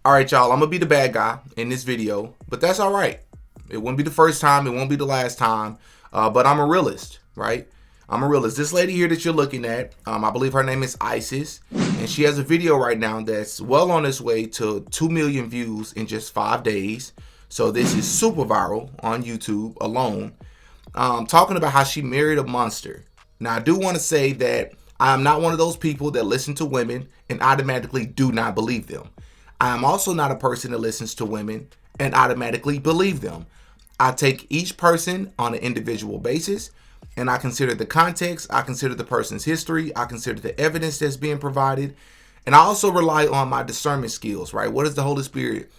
Alright, y'all, I'm gonna be the bad guy in this video, but that's alright. It won't be the first time, it won't be the last time, but I'm a realist, right? I'm a realist. This lady here that you're looking at, I believe her name is Isis, and she has a video right now that's well on its way to 2 million views in just 5 days. So this is super viral on YouTube alone, talking about how she married a monster. Now, I do want to say that I am not one of those people that listen to women and automatically do not believe them. I am also not a person that listens to women and automatically believe them. I take each person on an individual basis, and I consider the context, I consider the person's history, I consider the evidence that's being provided, and I also rely on my discernment skills, right? What is the Holy Spirit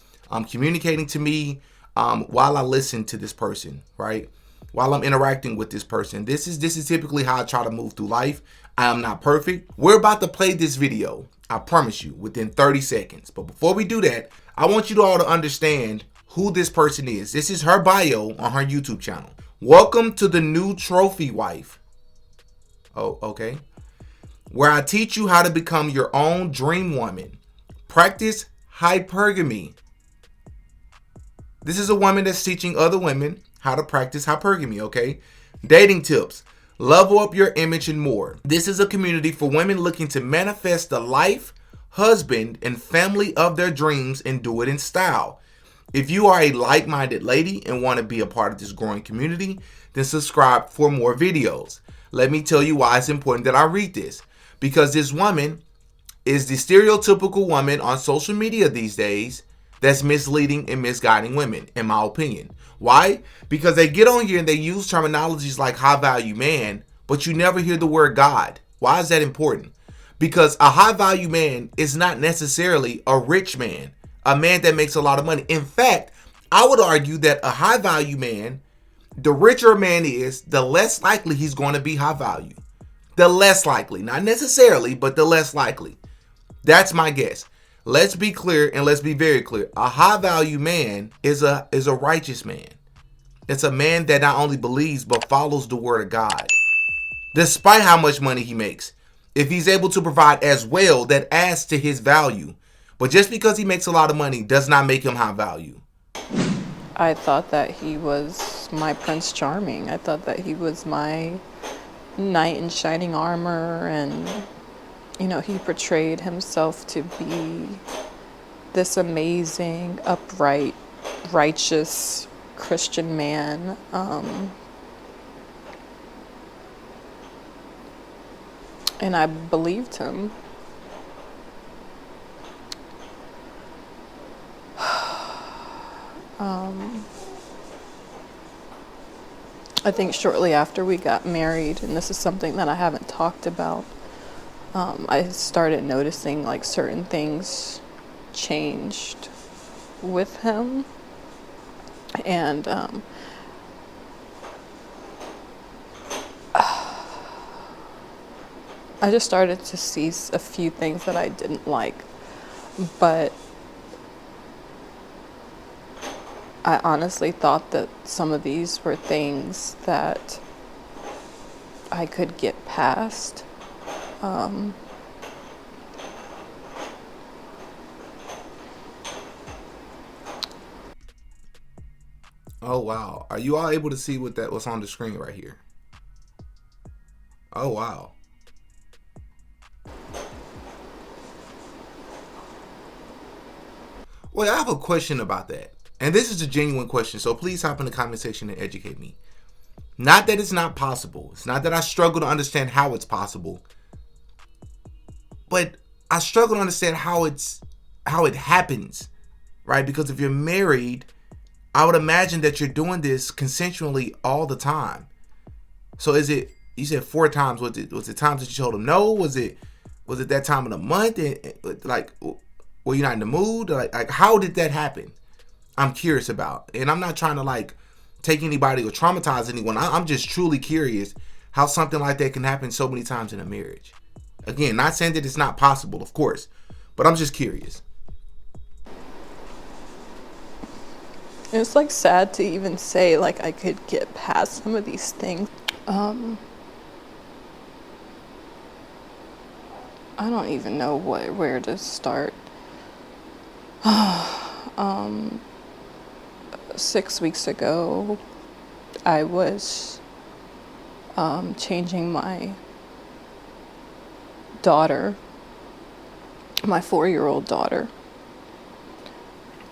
communicating to me while I listen to this person, right? While I'm interacting with this person. This is typically how I try to move through life. I am not perfect. We're about to play this video, I promise you, within 30 seconds. But before we do that, I want you all to understand who this person is. This is her bio on her YouTube channel. Welcome to the new trophy wife. Oh, okay. Where I teach you how to become your own dream woman. Practice hypergamy. This is a woman that's teaching other women how to practice hypergamy, okay? Dating tips. Level up your image and more. This is a community for women looking to manifest the life, husband, and family of their dreams and do it in style. If you are a like-minded lady and want to be a part of this growing community, then subscribe for more videos. Let me tell you why it's important that I read this. Because this woman is the stereotypical woman on social media these days that's misleading and misguiding women, in my opinion. Why? Because they get on here and they use terminologies like high value man, but you never hear the word God. Why is that important? Because a high value man is not necessarily a rich man, a man that makes a lot of money. In fact, I would argue that a high value man, the richer a man is, the less likely he's going to be high value. The less likely, not necessarily, but the less likely. That's my guess. Let's be clear and let's be very clear. A high value man is a righteous man. It's a man that not only believes but follows the word of God. Despite how much money he makes, if he's able to provide as well, that adds to his value. But just because he makes a lot of money does not make him high value. I thought that he was my Prince Charming. I thought that he was my knight in shining armor, and you know, he portrayed himself to be this amazing, upright, righteous Christian man. And I believed him. I think shortly after we got married, and this is something that I haven't talked about, I started noticing like certain things changed with him, and I just started to see a few things that I didn't like, but I honestly thought that some of these were things that I could get past. Oh wow. Are you all able to see what's on the screen right here? Oh wow. Well, I have a question about that. And this is a genuine question, so please hop in the comment section and educate me. Not that it's not possible. It's not that I struggle to understand how it's possible. But I struggle to understand how it happens, right? Because if you're married, I would imagine that you're doing this consensually all the time. So is it, you said 4 times, was it times that you told him no? Was it that time of the month? Like, were you not in the mood? Like how did that happen? I'm curious about. And I'm not trying to like take anybody or traumatize anyone. I'm just truly curious how something like that can happen so many times in a marriage. Again, not saying that it's not possible, of course, but I'm just curious. It's like sad to even say like I could get past some of these things. I don't even know where to start. 6 weeks ago, I was changing my daughter, my 4-year-old daughter,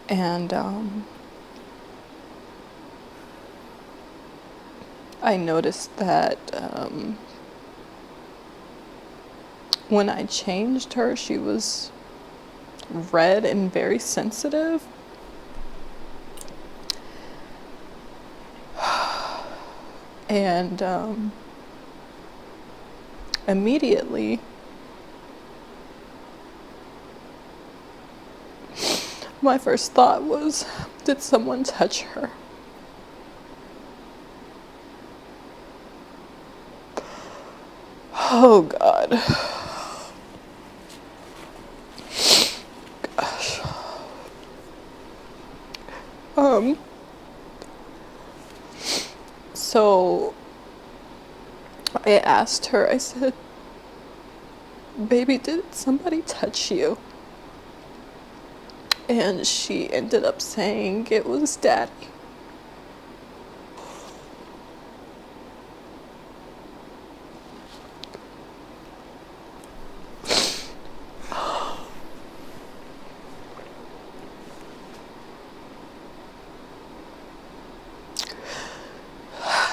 and I noticed that when I changed her, she was red and very sensitive. And immediately, my first thought was, did someone touch her? Oh God. Gosh. So I asked her, I said, baby, did somebody touch you? And she ended up saying it was daddy.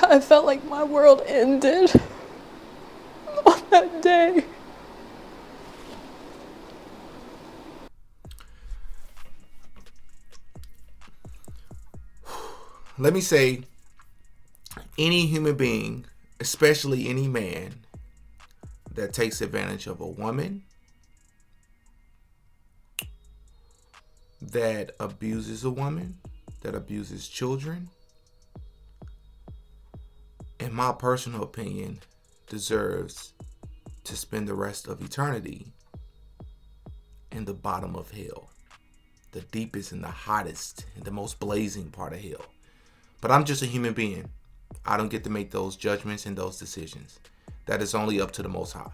I felt like my world ended on that day. Let me say, any human being, especially any man that takes advantage of a woman, that abuses a woman, that abuses children, in my personal opinion, deserves to spend the rest of eternity in the bottom of hell, the deepest and the hottest and the most blazing part of hell. But I'm just a human being. I don't get to make those judgments and those decisions. That is only up to the Most High.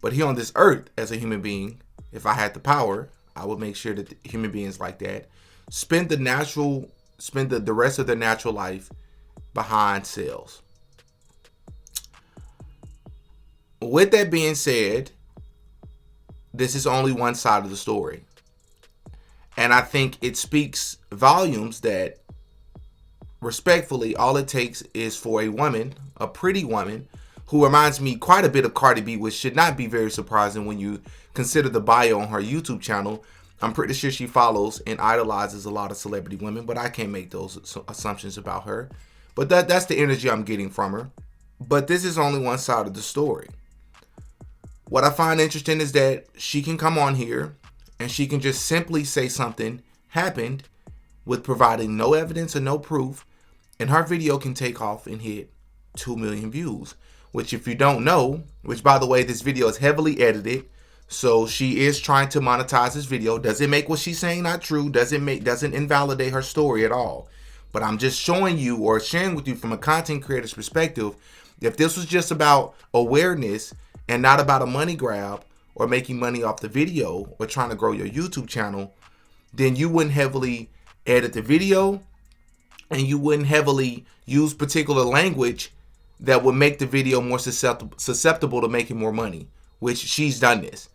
But here on this earth, as a human being, if I had the power, I would make sure that human beings like that spend the rest of their natural life behind cells. With that being said, this is only one side of the story. And I think it speaks volumes that, respectfully, all it takes is for a woman, a pretty woman, who reminds me quite a bit of Cardi B, which should not be very surprising when you consider the bio on her YouTube channel. I'm pretty sure she follows and idolizes a lot of celebrity women, but I can't make those assumptions about her. But that's the energy I'm getting from her. But this is only one side of the story. What I find interesting is that she can come on here and she can just simply say something happened with providing no evidence or no proof, and her video can take off and hit 2 million views. Which, if you don't know, which by the way, this video is heavily edited, so she is trying to monetize this video. Doesn't make what she's saying not true, doesn't invalidate her story at all. But I'm just showing you or sharing with you from a content creator's perspective, if this was just about awareness and not about a money grab or making money off the video or trying to grow your YouTube channel, then you wouldn't heavily edit the video and you wouldn't heavily use particular language that would make the video more susceptible to making more money, which she's done this.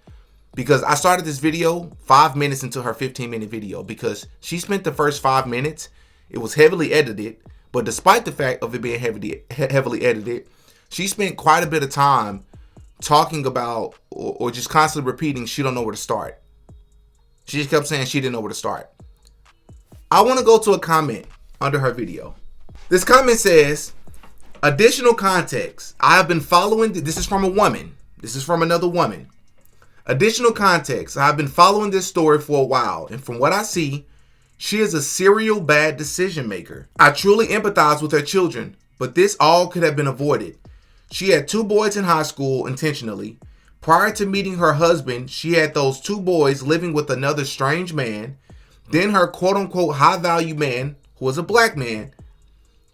Because I started this video 5 minutes into her 15-minute video because she spent the first 5 minutes, it was heavily edited, but despite the fact of it being heavily edited, she spent quite a bit of time talking about or just constantly repeating she don't know where to start. She just kept saying she didn't know where to start. I want to go to a comment under her video. This comment says, additional context. I have been following, this is from a woman. This is from another woman. Additional context. I've been following this story for a while, and from what I see, she is a serial bad decision maker. I truly empathize with her children, but this all could have been avoided. She had 2 boys in high school intentionally. Prior to meeting her husband, she had those 2 boys living with another strange man. Then her quote-unquote high-value man, who was a black man,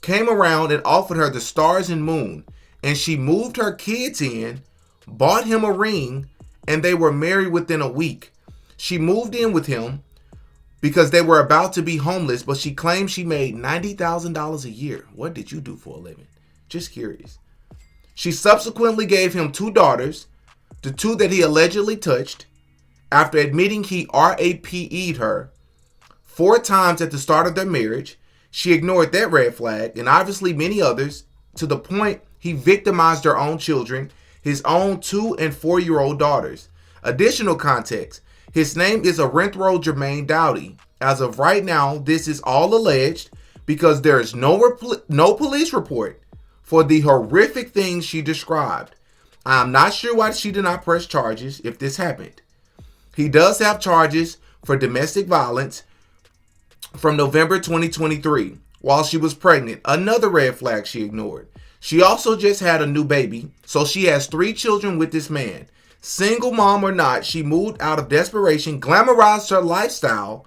came around and offered her the stars and moon, and she moved her kids in, bought him a ring, and they were married within a week. She moved in with him because they were about to be homeless, but she claimed she made $90,000 a year. What did you do for a living? Just curious. She subsequently gave him 2 daughters, the 2 that he allegedly touched, after admitting he RAPE'd her 4 times at the start of their marriage. She ignored that red flag and obviously many others, to the point he victimized her own children, his own 2 and 4-year-old daughters. Additional context, his name is Arenthro Jermaine Dowdy. As of right now, this is all alleged because there is no police report for the horrific things she described. I'm not sure why she did not press charges if this happened. He does have charges for domestic violence from November 2023 while she was pregnant. Another red flag she ignored. She also just had a new baby, so she has 3 children with this man. Single mom or not, she moved out of desperation, glamorized her lifestyle,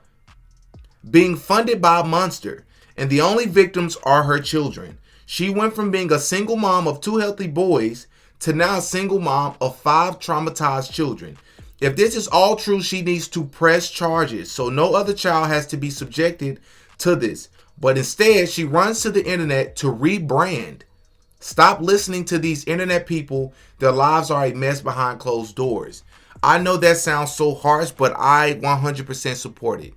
being funded by a monster, and the only victims are her children. She went from being a single mom of 2 healthy boys to now a single mom of 5 traumatized children. If this is all true, she needs to press charges so no other child has to be subjected to this. But instead, she runs to the internet to rebrand. Stop listening to these internet people. Their lives are a mess behind closed doors. I know that sounds so harsh, but I 100% support it.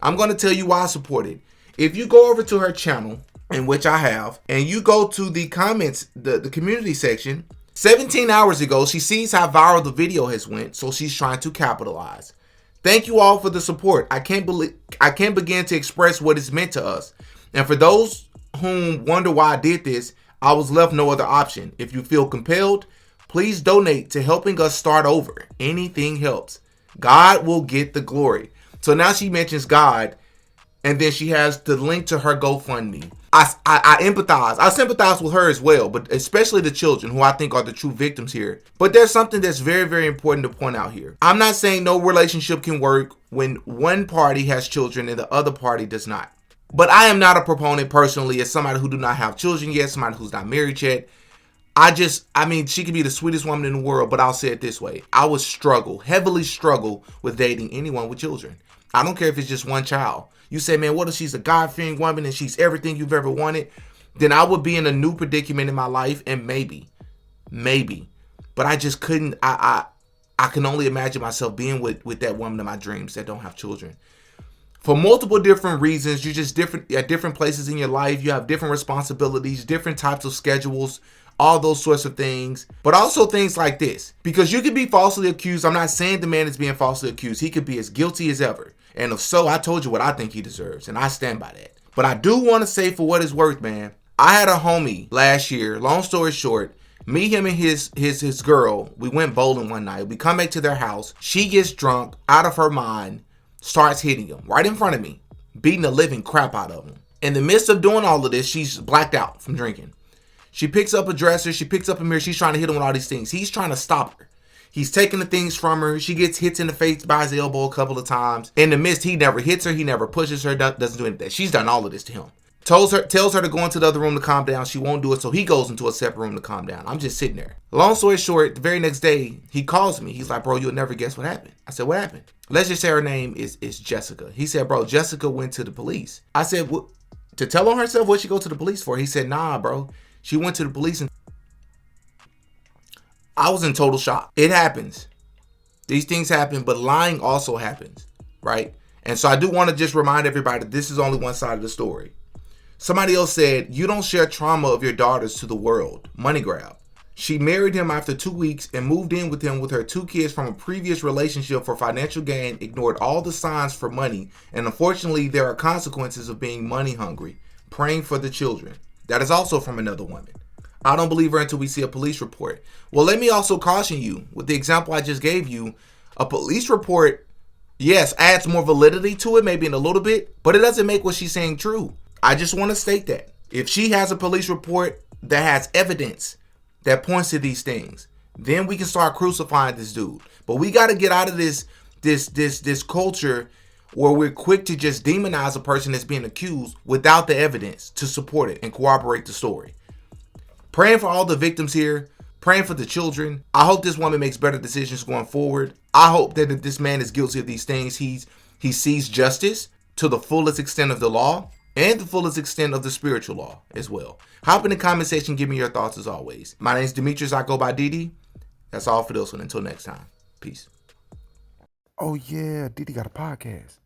I'm going to tell you why I support it. If you go over to her channel, in which I have, and you go to the comments, the community section, 17 hours ago, she sees how viral the video has went, so she's trying to capitalize. Thank you all for the support. I can't begin to express what it's meant to us. And for those whom wonder why I did this, I was left no other option. If you feel compelled, please donate to helping us start over. Anything helps. God will get the glory. So now she mentions God, and then she has the link to her GoFundMe. I empathize. I sympathize with her as well, but especially the children, who I think are the true victims here. But there's something that's very, very important to point out here. I'm not saying no relationship can work when one party has children and the other party does not. But I am not a proponent personally, as somebody who do not have children yet, somebody who's not married yet. She could be the sweetest woman in the world, but I'll say it this way. I would heavily struggle with dating anyone with children. I don't care if it's just one child. You say, man, what if she's a God-fearing woman and she's everything you've ever wanted? Then I would be in a new predicament in my life, and maybe. But I just couldn't, I can only imagine myself being with that woman of my dreams that don't have children. For multiple different reasons. You're just different at different places in your life. You have different responsibilities, different types of schedules, all those sorts of things. But also things like this. Because you could be falsely accused. I'm not saying the man is being falsely accused. He could be as guilty as ever. And if so, I told you what I think he deserves. And I stand by that. But I do want to say, for what it's worth, man, I had a homie last year. Long story short, me, him, and his girl, we went bowling one night. We come back to their house. She gets drunk, out of her mind, starts hitting him right in front of me, beating the living crap out of him. In the midst of doing all of this, she's blacked out from drinking. She picks up a dresser. She picks up a mirror. She's trying to hit him with all these things. He's trying to stop her. He's taking the things from her. She gets hits in the face by his elbow a couple of times. In the midst, he never hits her. He never pushes her. Doesn't do anything. She's done all of this to him. Tells her to go into the other room to calm down. She won't do it, so he goes into a separate room to calm down. I'm just sitting there. Long story short, the very next day, he calls me. He's like, bro, you'll never guess what happened. I said, what happened? Let's just say her name is Jessica. He said, bro, Jessica went to the police. I said, what? To tell on herself? What'd she go to the police for? He said, nah, bro. She went to the police, and I was in total shock. It happens. These things happen, but lying also happens, right? And so I do want to just remind everybody that this is only one side of the story. Somebody else said, you don't share trauma of your daughters to the world. Money grab. She married him after 2 weeks and moved in with him with her 2 kids from a previous relationship for financial gain, ignored all the signs for money, and unfortunately there are consequences of being money hungry. Praying for the children. That is also from another woman. I don't believe her until we see a police report. Well, let me also caution you, with the example I just gave you, a police report, yes, adds more validity to it, maybe in a little bit, but it doesn't make what she's saying true. I just want to state that. If she has a police report that has evidence that points to these things, then we can start crucifying this dude. But we got to get out of this culture where we're quick to just demonize a person that's being accused without the evidence to support it and corroborate the story. Praying for all the victims here, praying for the children. I hope this woman makes better decisions going forward. I hope that if this man is guilty of these things, he sees justice to the fullest extent of the law and the fullest extent of the spiritual law as well. Hop in the comment section, give me your thoughts as always. My name is Demetrius. I go by Didi. That's all for this one. Until next time. Peace. Oh yeah, Didi got a podcast.